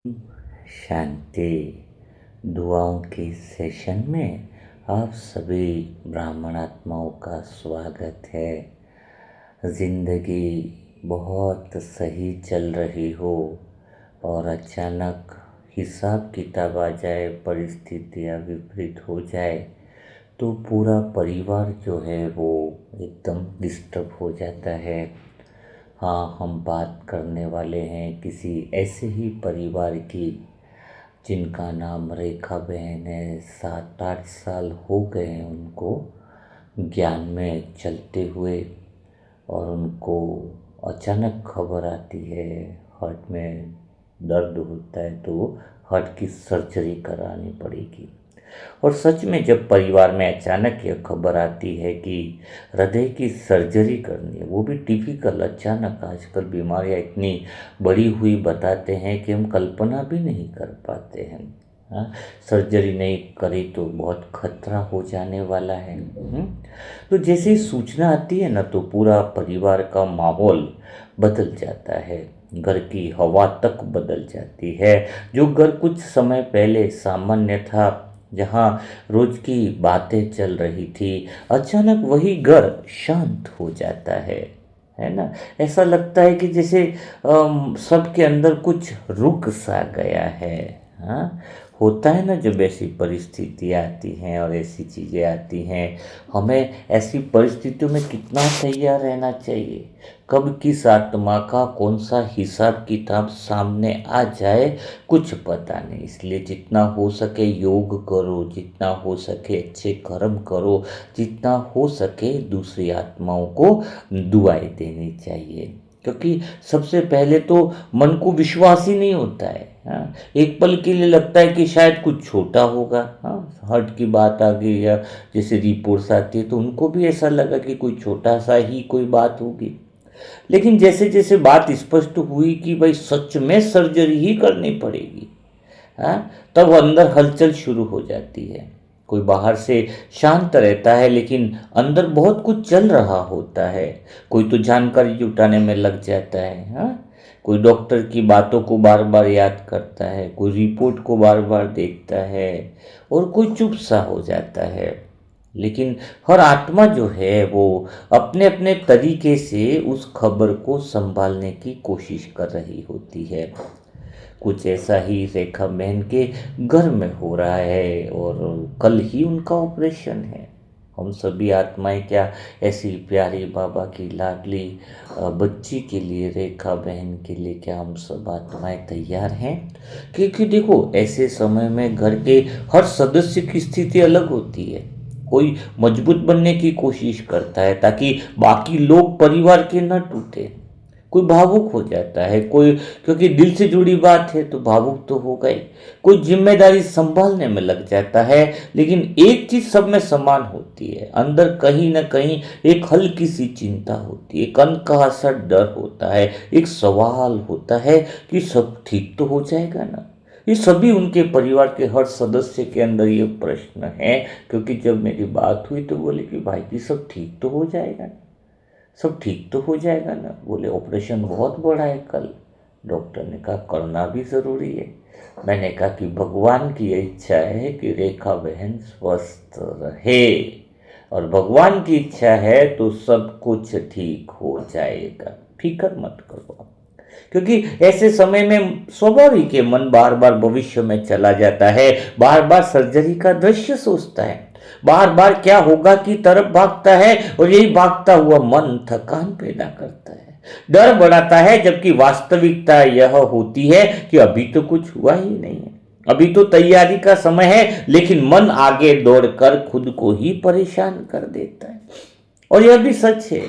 शांति दुआओं के सेशन में आप सभी ब्राह्मण आत्माओं का स्वागत है। ज़िंदगी बहुत सही चल रही हो और अचानक हिसाब किताब आ जाए, परिस्थितियाँ विपरीत हो जाए तो पूरा परिवार जो है वो एकदम डिस्टर्ब हो जाता है। हाँ, हम बात करने वाले हैं किसी ऐसे ही परिवार की जिनका नाम रेखा बहन है। 7-8 साल हो गए हैं उनको ज्ञान में चलते हुए और उनको अचानक खबर आती है हार्ट में दर्द होता है तो हार्ट की सर्जरी करानी पड़ेगी। और सच में जब परिवार में अचानक यह खबर आती है कि हृदय की सर्जरी करनी है, वो भी टिपिकल अचानक, आजकल बीमारियां इतनी बड़ी हुई बताते हैं कि हम कल्पना भी नहीं कर पाते हैं। हाँ, सर्जरी नहीं करी तो बहुत खतरा हो जाने वाला है। तो जैसे ही सूचना आती है ना तो पूरा परिवार का माहौल बदल जाता है, घर की हवा तक बदल जाती है। जो घर कुछ समय पहले सामान्य था, जहाँ रोज की बातें चल रही थी, अचानक वही घर शांत हो जाता है ना। ऐसा लगता है कि जैसे सबके अंदर कुछ रुक सा गया है। हाँ, होता है ना जब ऐसी परिस्थितियाँ आती हैं और ऐसी चीज़ें आती हैं, हमें ऐसी परिस्थितियों में कितना तैयार रहना चाहिए। कब किस आत्मा का कौन सा हिसाब किताब सामने आ जाए कुछ पता नहीं। इसलिए जितना हो सके योग करो, जितना हो सके अच्छे कर्म करो, जितना हो सके दूसरी आत्माओं को दुआएं देनी चाहिए। क्योंकि सबसे पहले तो मन को विश्वास ही नहीं होता है। हाँ, एक पल के लिए लगता है कि शायद कुछ छोटा होगा। हाँ, हार्ट की बात आ गई या जैसे रिपोर्ट्स आती है तो उनको भी ऐसा लगा कि कोई छोटा सा ही कोई बात होगी। लेकिन जैसे जैसे बात स्पष्ट हुई कि भाई सच में सर्जरी ही करनी पड़ेगी, हाँ, तब अंदर हलचल शुरू हो जाती है। कोई बाहर से शांत रहता है लेकिन अंदर बहुत कुछ चल रहा होता है। कोई तो जानकारी जुटाने में लग जाता है। हाँ, कोई डॉक्टर की बातों को बार बार याद करता है, कोई रिपोर्ट को बार बार देखता है और कोई चुप सा हो जाता है। लेकिन हर आत्मा जो है वो अपने अपने तरीके से उस खबर को संभालने की कोशिश कर रही होती है। कुछ ऐसा ही रेखा बहन के घर में हो रहा है और कल ही उनका ऑपरेशन है। हम सभी आत्माएं क्या ऐसी प्यारी बाबा की लाडली बच्ची के लिए, रेखा बहन के लिए, क्या हम सब आत्माएं तैयार हैं? क्योंकि देखो ऐसे समय में घर के हर सदस्य की स्थिति अलग होती है। कोई मजबूत बनने की कोशिश करता है ताकि बाकी लोग परिवार के न टूटे। कोई भावुक हो जाता है, कोई क्योंकि दिल से जुड़ी बात है तो भावुक तो होगा ही। कोई जिम्मेदारी संभालने में लग जाता है। लेकिन एक चीज सब में समान होती है, अंदर कहीं ना कहीं एक हल्की सी चिंता होती है, एक अनकहा सा डर होता है, एक सवाल होता है कि सब ठीक तो हो जाएगा ना। ये सभी उनके परिवार के हर सदस्य के अंदर ये प्रश्न है। क्योंकि जब मेरी बात हुई तो बोले कि भाई जी सब ठीक तो हो जाएगा ना, सब ठीक तो हो जाएगा ना। बोले ऑपरेशन बहुत बड़ा है कल। डॉक्टर ने कहा करना भी ज़रूरी है। मैंने कहा कि भगवान की ये इच्छा है कि रेखा बहन स्वस्थ रहे और भगवान की इच्छा है तो सब कुछ ठीक हो जाएगा, फिक्र मत करो आप। क्योंकि ऐसे समय में स्वाभाविक है मन बार बार भविष्य में चला जाता है, बार बार सर्जरी का दृश्य सोचता है, बार बार क्या होगा की तरफ भागता है और यही भागता हुआ मन थकान पैदा करता है, डर बढ़ाता है। जबकि वास्तविकता यह होती है कि अभी तो कुछ हुआ ही नहीं है, अभी तो तैयारी का समय है। लेकिन मन आगे दौड़कर खुद को ही परेशान कर देता है। और यह भी सच है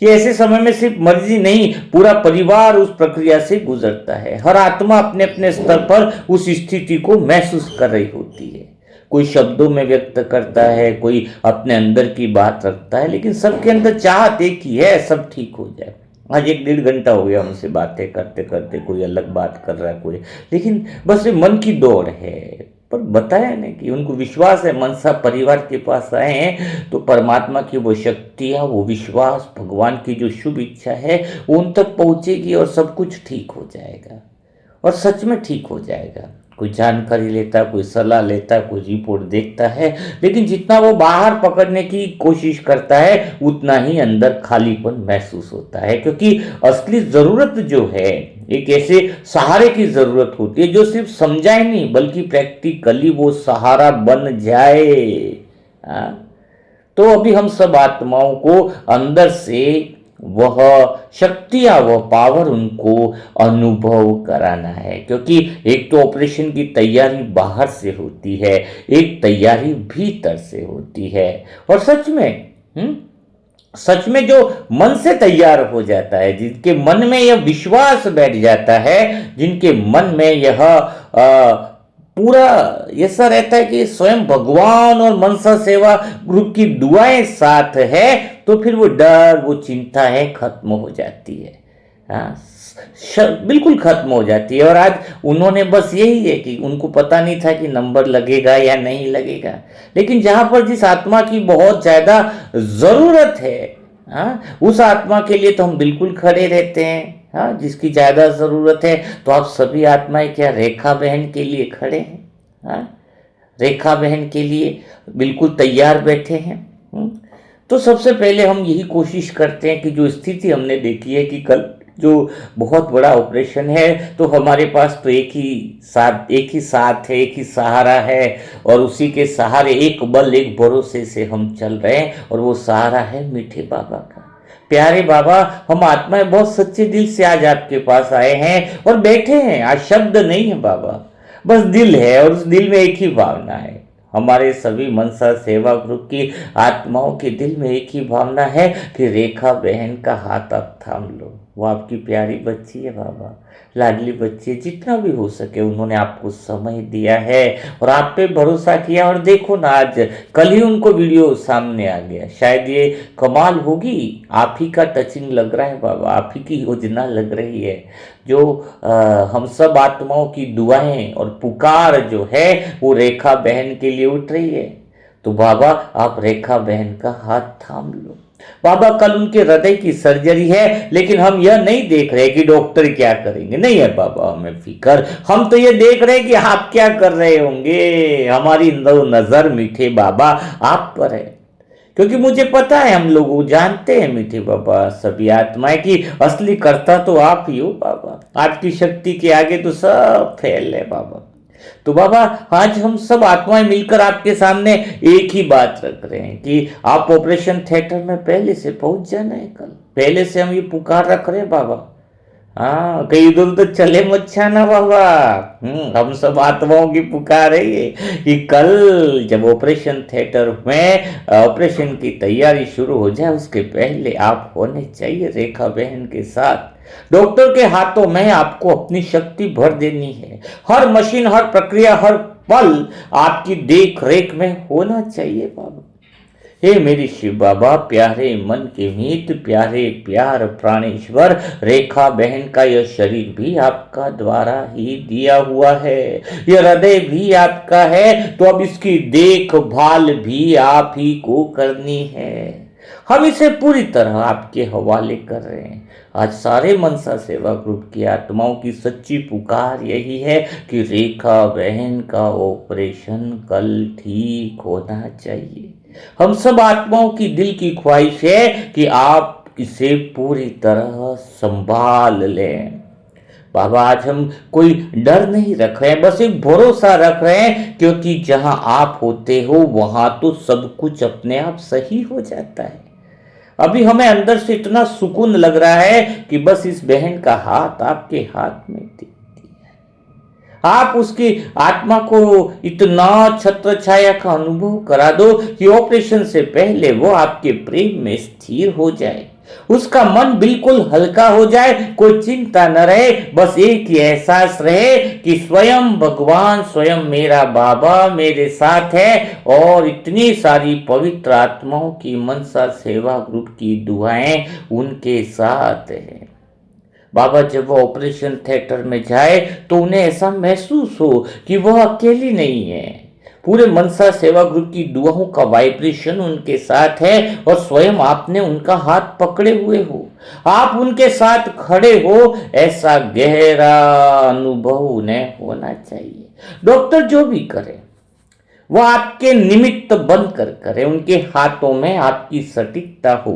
कि ऐसे समय में सिर्फ मर्जी नहीं, पूरा परिवार उस प्रक्रिया से गुजरता है। हर आत्मा अपने अपने स्तर पर उस स्थिति को महसूस कर रही होती है। कोई शब्दों में व्यक्त करता है, कोई अपने अंदर की बात रखता है, लेकिन सबके अंदर चाहत एक ही है, सब ठीक हो जाए। आज 1-1.5 घंटा हो गया हमसे बातें करते करते, कोई अलग बात कर रहा है कोई, लेकिन बस ये मन की दौड़ है। पर बताया ना कि उनको विश्वास है, मनसा परिवार के पास आए हैं तो परमात्मा की वो शक्तियाँ, वो विश्वास, भगवान की जो शुभ इच्छा है वो उन तक पहुँचेगी और सब कुछ ठीक हो जाएगा। और सच में ठीक हो जाएगा। कोई जानकारी लेता है, कोई सलाह लेता है, कोई रिपोर्ट देखता है, लेकिन जितना वो बाहर पकड़ने की कोशिश करता है उतना ही अंदर खालीपन महसूस होता है। क्योंकि असली ज़रूरत जो है, एक ऐसे सहारे की ज़रूरत होती है जो सिर्फ समझाए नहीं बल्कि प्रैक्टिकली वो सहारा बन जाए। हाँ? तो अभी हम सब आत्माओं को अंदर से वह शक्तियां, वह पावर उनको अनुभव कराना है। क्योंकि एक तो ऑपरेशन की तैयारी बाहर से होती है, एक तैयारी भीतर से होती है। और सच में जो मन से तैयार हो जाता है, जिनके मन में यह विश्वास बैठ जाता है, जिनके मन में यह पूरा ऐसा रहता है कि स्वयं भगवान और मनसा सेवा ग्रुप की दुआएं साथ है, तो फिर वो डर, वो चिंता है खत्म हो जाती है। हाँ, बिल्कुल खत्म हो जाती है। और आज उन्होंने बस यही है कि उनको पता नहीं था कि नंबर लगेगा या नहीं लगेगा, लेकिन जहां पर जिस आत्मा की बहुत ज्यादा जरूरत है, हाँ, उस आत्मा के लिए तो हम बिल्कुल खड़े रहते हैं। हाँ, जिसकी ज्यादा जरूरत है, तो आप सभी आत्माएं क्या रेखा बहन के लिए खड़े हैं? हाँ, रेखा बहन के लिए बिल्कुल तैयार बैठे हैं। तो सबसे पहले हम यही कोशिश करते हैं कि जो स्थिति हमने देखी है कि कल जो बहुत बड़ा ऑपरेशन है, तो हमारे पास तो एक ही साथ है, एक ही सहारा है, और उसी के सहारे एक बल, एक भरोसे से हम चल रहे हैं, और वो सहारा है मीठे बाबा का। प्यारे बाबा, हम आत्माएं बहुत सच्चे दिल से आज आपके पास आए हैं और बैठे हैं। आज शब्द नहीं है बाबा, बस दिल है, और उस दिल में एक ही भावना है। हमारे सभी मनसा सेवा ग्रुप की आत्माओं के दिल में एक ही भावना है कि रेखा बहन का हाथ आप थाम लो। वो आपकी प्यारी बच्ची है बाबा, लाडली बच्ची है। जितना भी हो सके उन्होंने आपको समय दिया है और आप पे भरोसा किया, और देखो ना, आज कल ही उनको वीडियो सामने आ गया। शायद ये कमाल होगी, आप ही का टचिंग लग रहा है बाबा, आप ही की योजना लग रही है। जो हम सब आत्माओं की दुआएं और पुकार जो है वो रेखा बहन के लिए उठ रही है। तो बाबा, आप रेखा बहन का हाथ थाम लो। बाबा, कल उनके हृदय की सर्जरी है, लेकिन हम यह नहीं देख रहे कि डॉक्टर क्या करेंगे। नहीं है बाबा हमें फिक्र, हम तो ये देख रहे हैं कि आप क्या कर रहे होंगे। हमारी नजर मीठे बाबा आप पर है, क्योंकि मुझे पता है, हम लोग जानते हैं मीठे बाबा, सभी आत्माएं की असली कर्ता तो आप ही हो बाबा। आपकी शक्ति के आगे तो सब फेल है बाबा। तो बाबा, आज हम सब आत्माएं मिलकर आपके सामने एक ही बात रख रहे हैं कि आप ऑपरेशन थिएटर में पहले से पहुंच जाना है। कल पहले से हम ये पुकार रख रहे हैं बाबा। हाँ, कई दूर तो चले मत जाना बाबा। हम सब आत्माओं की पुकार है ये कि कल जब ऑपरेशन थिएटर में ऑपरेशन की तैयारी शुरू हो जाए, उसके पहले आप होने चाहिए रेखा बहन के साथ। डॉक्टर के हाथों में आपको अपनी शक्ति भर देनी है। हर मशीन, हर प्रक्रिया, हर पल आपकी देख रेख में होना चाहिए बाबा। हे मेरी शिव बाबा, प्यारे मन के मीत, प्यारे प्यार प्राणेश्वर, रेखा बहन का यह शरीर भी आपका द्वारा ही दिया हुआ है, यह हृदय भी आपका है, तो अब इसकी देखभाल भी आप ही को करनी है। हम इसे पूरी तरह आपके हवाले कर रहे हैं। आज सारे मनसा सेवा ग्रुप की आत्माओं की सच्ची पुकार यही है कि रेखा बहन का ऑपरेशन कल ठीक होना चाहिए। हम सब आत्माओं की दिल की ख्वाहिश है कि आप इसे पूरी तरह संभाल लें। बाबा, आज हम कोई डर नहीं रख रहे हैं, बस एक भरोसा रख रहे हैं, क्योंकि जहां आप होते हो वहां तो सब कुछ अपने आप सही हो जाता है। अभी हमें अंदर से इतना सुकून लग रहा है कि बस इस बहन का हाथ आपके हाथ में दिखती है। आप उसकी आत्मा को इतना छत्र छाया का अनुभव करा दो कि ऑपरेशन से पहले वो आपके प्रेम में स्थिर हो जाए, उसका मन बिल्कुल हल्का हो जाए, कोई चिंता न रहे, बस एक ही एहसास रहे कि स्वयं भगवान, स्वयं मेरा बाबा मेरे साथ है, और इतनी सारी पवित्र आत्माओं की मनसा सेवा ग्रुप की दुआएं उनके साथ है। बाबा, जब वो ऑपरेशन थिएटर में जाए तो उन्हें ऐसा महसूस हो कि वह अकेली नहीं है, पूरे मनसा सेवा ग्रुप की दुआओं का वाइब्रेशन उनके साथ है और स्वयं आपने उनका हाथ पकड़े हुए हो, आप उनके साथ खड़े हो, ऐसा गहरा अनुभव उन्हें होना चाहिए। डॉक्टर जो भी करे वह आपके निमित्त बनकर करे, उनके हाथों में आपकी सटीकता हो,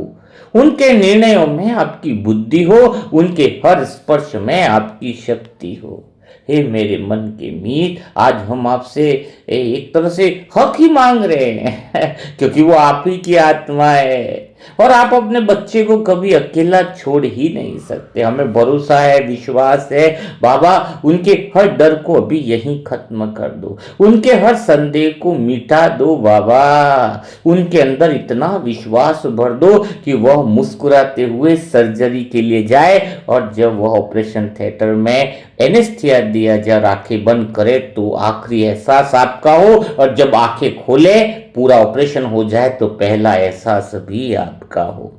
उनके निर्णयों में आपकी बुद्धि हो, उनके हर स्पर्श में आपकी शक्ति हो। हे मेरे मन के मीत, आज हम आपसे एक तरह से हक ही मांग रहे हैं क्योंकि वो आप ही की आत्मा है और आप अपने बच्चे को कभी अकेला छोड़ ही नहीं सकते। हमें भरोसा है, विश्वास है बाबा, उनके हर डर को अभी यहीं खत्म कर दो, उनके हर संदेह को मिटा दो बाबा, उनके अंदर इतना विश्वास भर दो कि वह मुस्कुराते हुए सर्जरी के लिए जाए और जब वह ऑपरेशन थिएटर में एनेस्थीसिया दिया जा, आंखें बंद करे तो आखिरी एहसास आपका हो और जब आंखें खोले पूरा ऑपरेशन हो जाए तो पहला एहसास भी आपका हो।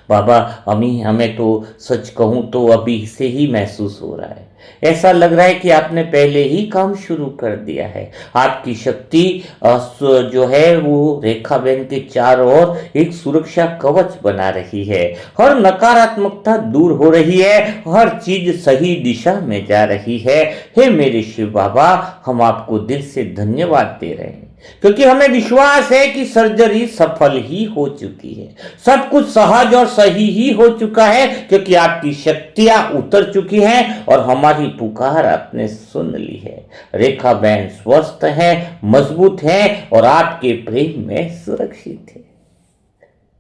बाबा हमें तो सच कहूं तो अभी से ही महसूस हो रहा है, ऐसा लग रहा है कि आपने पहले ही काम शुरू कर दिया है। आपकी शक्ति जो है वो रेखा बहन के चारों ओर एक सुरक्षा कवच बना रही है, हर नकारात्मकता दूर हो रही है, हर चीज सही दिशा में जा रही है। हे मेरे शिव बाबा, हम आपको दिल से धन्यवाद दे रहे हैं क्योंकि हमें विश्वास है कि सर्जरी सफल ही हो चुकी है, सब कुछ सहज और सही ही हो चुका है क्योंकि आपकी शक्तियां उतर चुकी हैं और हमारी पुकार आपने सुन ली है। रेखा बहन स्वस्थ है, मजबूत है और आपके प्रेम में सुरक्षित है,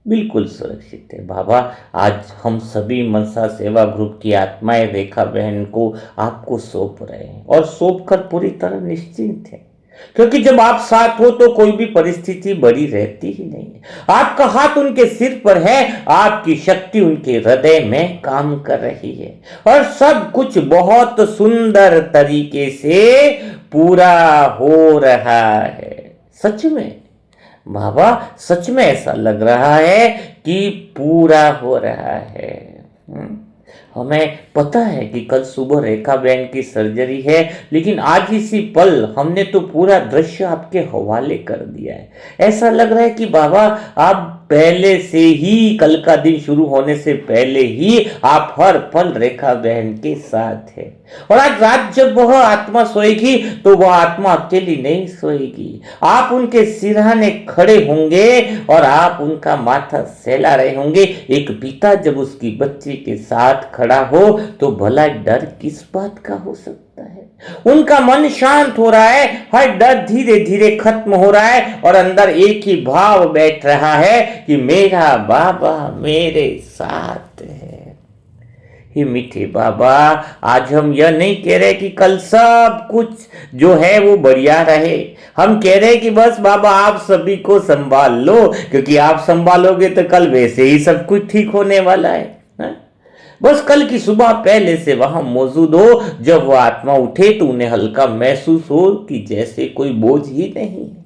बिल्कुल सुरक्षित है। बाबा आज हम सभी मनसा सेवा ग्रुप की आत्माएं रेखा बहन को आपको सौंप रहे हैं और सौंप कर पूरी तरह निश्चिंत है क्योंकि जब आप साथ हो तो कोई भी परिस्थिति बड़ी रहती ही नहीं है। आपका हाथ उनके सिर पर है, आपकी शक्ति उनके हृदय में काम कर रही है और सब कुछ बहुत सुंदर तरीके से पूरा हो रहा है। सच में बाबा, सच में ऐसा लग रहा है कि पूरा हो रहा है। हमें पता है कि कल सुबह रेखा बहन की सर्जरी है, लेकिन आज इसी पल हमने तो पूरा दृश्य आपके हवाले कर दिया है। ऐसा लग रहा है कि बाबा आप पहले से ही, कल का दिन शुरू होने से पहले ही आप हर पल रेखा बहन के साथ है और आज रात जब वह आत्मा सोएगी तो वह आत्मा अकेली नहीं सोएगी, आप उनके सिरहाने खड़े होंगे और आप उनका माथा सहला रहे होंगे। एक पिता जब उसकी बच्ची के साथ खड़ा हो तो भला डर किस बात का हो सकता है। उनका मन शांत हो रहा है, हर डर धीरे धीरे खत्म हो रहा है और अंदर एक ही भाव बैठ रहा है कि मेरा बाबा मेरे साथ है। हे मीठे बाबा, आज हम यह नहीं कह रहे कि कल सब कुछ जो है वो बढ़िया रहे, हम कह रहे कि बस बाबा आप सभी को संभाल लो क्योंकि आप संभालोगे तो कल वैसे ही सब कुछ ठीक होने वाला है। बस कल की सुबह पहले से वहां मौजूद हो, जब वह आत्मा उठे तो उन्हें हल्का महसूस हो कि जैसे कोई बोझ ही नहीं है।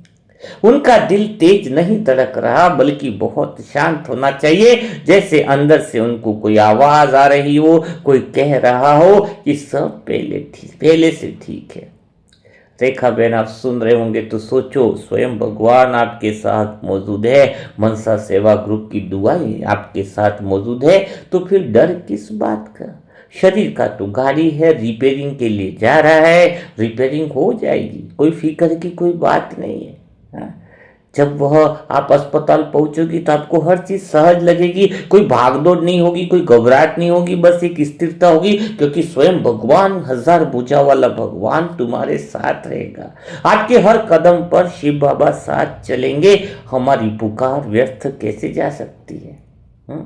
उनका दिल तेज नहीं धड़क रहा बल्कि बहुत शांत होना चाहिए, जैसे अंदर से उनको कोई आवाज आ रही हो, कोई कह रहा हो कि सब पहले से ठीक है। रेखा बहन आप सुन रहे होंगे तो सोचो स्वयं भगवान आपके साथ मौजूद है, मनसा सेवा ग्रुप की दुआएं आपके साथ मौजूद है, तो फिर डर किस बात का। शरीर का तो गाड़ी है, रिपेयरिंग के लिए जा रहा है, रिपेयरिंग हो जाएगी, कोई फिक्र की कोई बात नहीं है। हाँ? जब वह आप अस्पताल पहुंचोगी तो आपको हर चीज सहज लगेगी, कोई भागदौड़ नहीं होगी, कोई घबराहट नहीं होगी, बस एक स्थिरता होगी क्योंकि स्वयं भगवान, हजार भुजा वाला भगवान तुम्हारे साथ रहेगा। आपके हर कदम पर शिव बाबा साथ चलेंगे। हमारी पुकार व्यर्थ कैसे जा सकती है।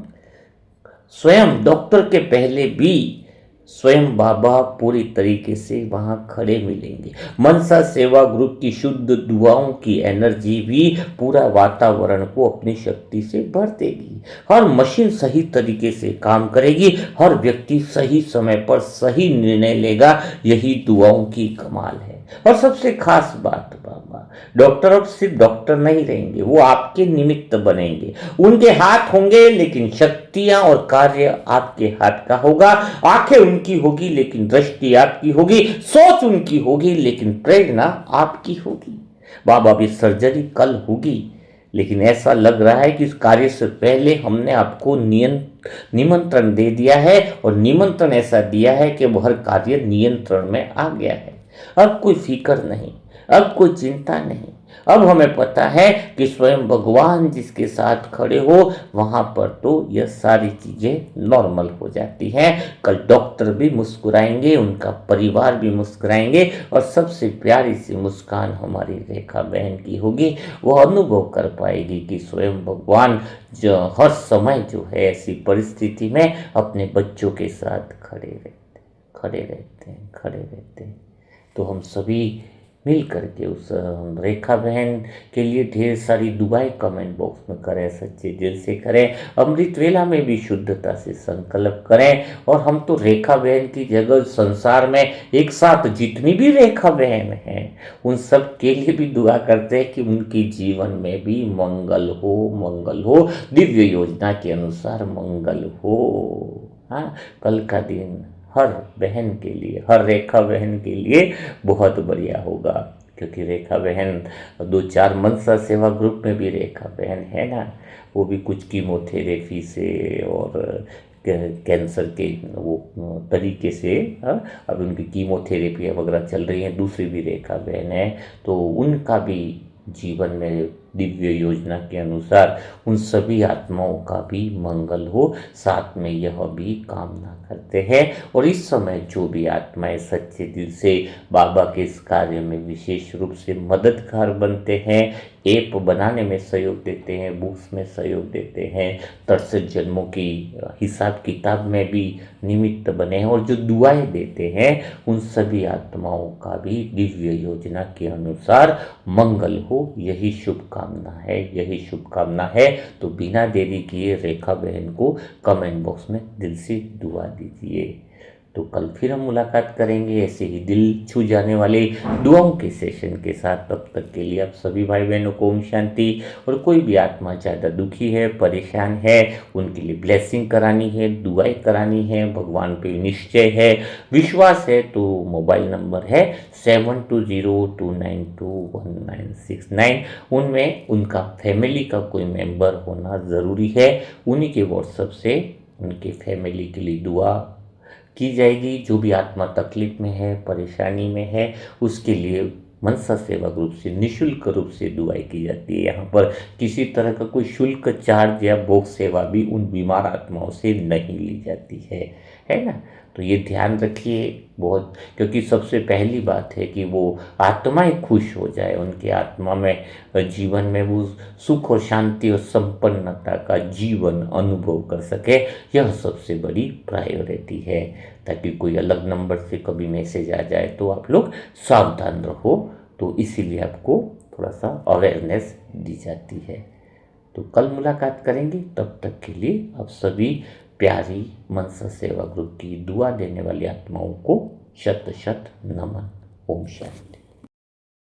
स्वयं डॉक्टर के पहले भी स्वयं बाबा पूरी तरीके से वहां खड़े मिलेंगे। मनसा सेवा ग्रुप की शुद्ध दुआओं की एनर्जी भी पूरा वातावरण को अपनी शक्ति से भर देगी। हर मशीन सही तरीके से काम करेगी, हर व्यक्ति सही समय पर सही निर्णय लेगा। यही दुआओं की कमाल है। और सबसे खास बात बाबा, डॉक्टर अब सिर्फ डॉक्टर नहीं रहेंगे, वो आपके निमित्त बनेंगे। उनके हाथ होंगे लेकिन शक्तियां और कार्य आपके हाथ का होगा। आंखें उनकी होगी लेकिन दृष्टि आपकी होगी, सोच उनकी होगी लेकिन प्रेरणा आपकी होगी। बाबा अभी सर्जरी कल होगी, लेकिन ऐसा लग रहा है कि इस कार्य से पहले हमने आपको निमंत्रण दे दिया है, और निमंत्रण ऐसा दिया है कि वह हर कार्य नियंत्रण में आ गया है। अब कोई फिक्र नहीं, अब कोई चिंता नहीं। अब हमें पता है कि स्वयं भगवान जिसके साथ खड़े हो, वहां पर तो यह सारी चीजें नॉर्मल हो जाती हैं। कल डॉक्टर भी मुस्कुराएंगे, उनका परिवार भी मुस्कुराएंगे, और सबसे प्यारी सी मुस्कान हमारी रेखा बहन की होगी। वो अनुभव कर पाएगी कि स्वयं भगवान जो हर समय जो है ऐसी परिस्थिति में अपने बच्चों के साथ खड़े रहते हैं। तो हम सभी मिल करके उस रेखा बहन के लिए ढेर सारी दुआएं कमेंट बॉक्स में करें, सच्चे दिल से करें, अमृत वेला में भी शुद्धता से संकल्प करें। और हम तो रेखा बहन की जगह संसार में एक साथ जितनी भी रेखा बहन हैं, उन सब के लिए भी दुआ करते हैं कि उनकी जीवन में भी मंगल हो, दिव्य योजना के अनुसार मंगल हो। हाँ, कल का दिन हर बहन के लिए, हर रेखा बहन के लिए बहुत बढ़िया होगा, क्योंकि रेखा बहन 2-4 मनसा सेवा ग्रुप में भी रेखा बहन है ना, वो भी कुछ कीमोथेरेपी से और कैंसर के वो तरीके से, हाँ, अब उनकी कीमोथेरेपी वगैरह चल रही है। दूसरी भी रेखा बहन है, तो उनका भी जीवन में दिव्य योजना के अनुसार उन सभी आत्माओं का भी मंगल हो, साथ में यह भी कामना करते हैं। और इस समय जो भी आत्माएं सच्चे दिल से बाबा के इस कार्य में विशेष रूप से मददगार बनते हैं, ऐप बनाने में सहयोग देते हैं, बुक्स में सहयोग देते हैं, 63 जन्मों की हिसाब किताब में भी निमित्त बने हैं, और जो दुआएं देते हैं, उन सभी आत्माओं का भी दिव्य योजना के अनुसार मंगल हो, यही शुभकामना है। तो बिना देरी किए रेखा बहन को कमेंट बॉक्स में दिल से दुआ दीजिए। तो कल फिर हम मुलाकात करेंगे ऐसे ही दिल छू जाने वाले दुआओं के सेशन के साथ। तब तक के लिए आप सभी भाई बहनों को ओम शांति। और कोई भी आत्मा ज़्यादा दुखी है, परेशान है, उनके लिए ब्लेसिंग करानी है, दुआएं करानी है, भगवान पे निश्चय है, विश्वास है, तो मोबाइल नंबर है 7202921969। उनमें उनका फैमिली का कोई मेंबर होना ज़रूरी है। उन्हीं के व्हाट्सएप से उनके फैमिली के लिए दुआ की जाएगी। जो भी आत्मा तकलीफ में है, परेशानी में है, उसके लिए मनसा सेवा ग्रुप से निःशुल्क रूप से दुआएं की जाती है। यहाँ पर किसी तरह का कोई शुल्क चार्ज या भोग सेवा भी उन बीमार आत्माओं से नहीं ली जाती है ना। तो ये ध्यान रखिए बहुत, क्योंकि सबसे पहली बात है कि वो आत्माएं खुश हो जाए, उनके आत्मा में जीवन में वो सुख और शांति और संपन्नता का जीवन अनुभव कर सके, यह सबसे बड़ी प्रायोरिटी है। ताकि कोई अलग नंबर से कभी मैसेज आ जाए तो आप लोग सावधान रहो, तो इसीलिए आपको थोड़ा सा अवेयरनेस दी जाती है। तो कल मुलाकात करेंगे, तब तक के लिए आप सभी प्यारी मनसा सेवा ग्रुप की दुआ देने वाली आत्माओं को शत शत नमन। ओम शांति।